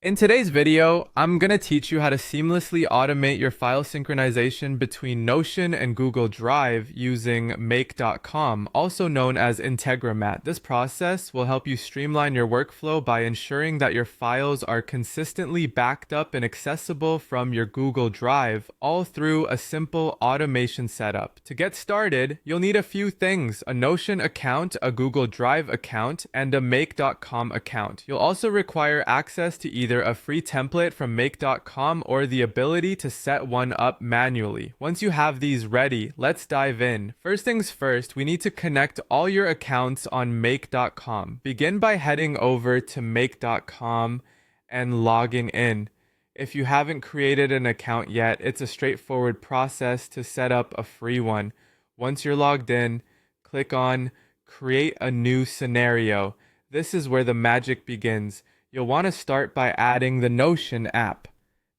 In today's video, I'm going to teach you how to seamlessly automate your file synchronization between Notion and Google Drive using make.com, also known as Integromat. This process will help you streamline your workflow by ensuring that your files are consistently backed up and accessible from your Google Drive, all through a simple automation setup. To get started, you'll need a few things: a Notion account, a Google Drive account, and a make.com account. You'll also require access to either a free template from make.com or the ability to set one up manually. Once you have these ready, let's dive in. First things first, we need to connect all your accounts on make.com. Begin by heading over to make.com and logging in. If you haven't created an account yet, it's a straightforward process to set up a free one. Once you're logged in, click on Create a New Scenario. This is where the magic begins. You'll want to start by adding the Notion app.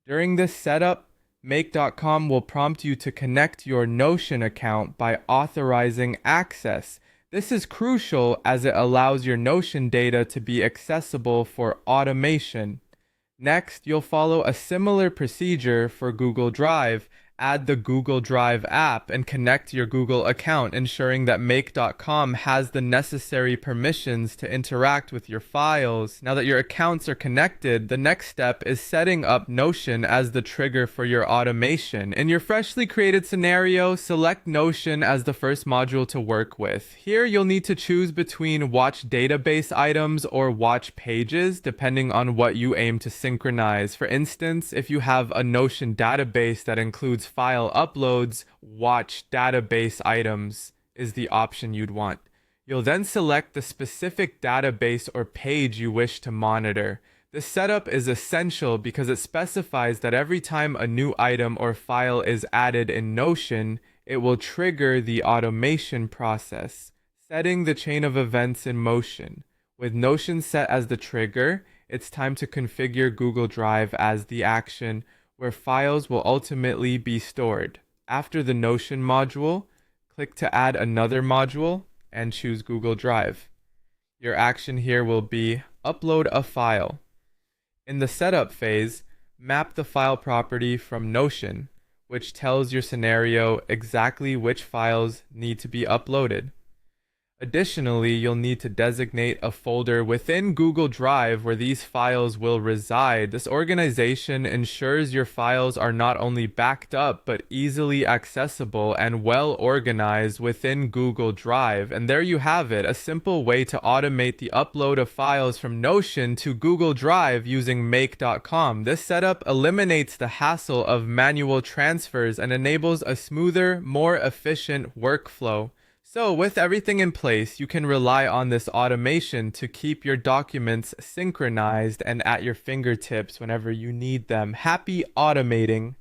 During this setup, make.com will prompt you to connect your Notion account by authorizing access. This is crucial as it allows your Notion data to be accessible for automation. Next, you'll follow a similar procedure for Google Drive. Add the Google Drive app and connect your Google account, ensuring that make.com has the necessary permissions to interact with your files. Now that your accounts are connected, the next step is setting up Notion as the trigger for your automation. In your freshly created scenario, select Notion as the first module to work with. Here, you'll need to choose between watch database items or watch pages, depending on what you aim to synchronize. For instance, if you have a Notion database that includes file uploads, watch database items is the option you'd want. You'll then select the specific database or page you wish to monitor. This setup is essential because it specifies that every time a new item or file is added in Notion, it will trigger the automation process, setting the chain of events in motion. With Notion set as the trigger, it's time to configure Google Drive as the action, where files will ultimately be stored. After the Notion module, click to add another module and choose Google Drive. Your action here will be upload a file. In the setup phase, map the file property from Notion, which tells your scenario exactly which files need to be uploaded. Additionally, you'll need to designate a folder within Google Drive where these files will reside. This organization ensures your files are not only backed up, but easily accessible and well organized within Google Drive. And there you have it, a simple way to automate the upload of files from Notion to Google Drive using make.com. This setup eliminates the hassle of manual transfers and enables a smoother, more efficient workflow. So with everything in place, you can rely on this automation to keep your documents synchronized and at your fingertips whenever you need them. Happy automating!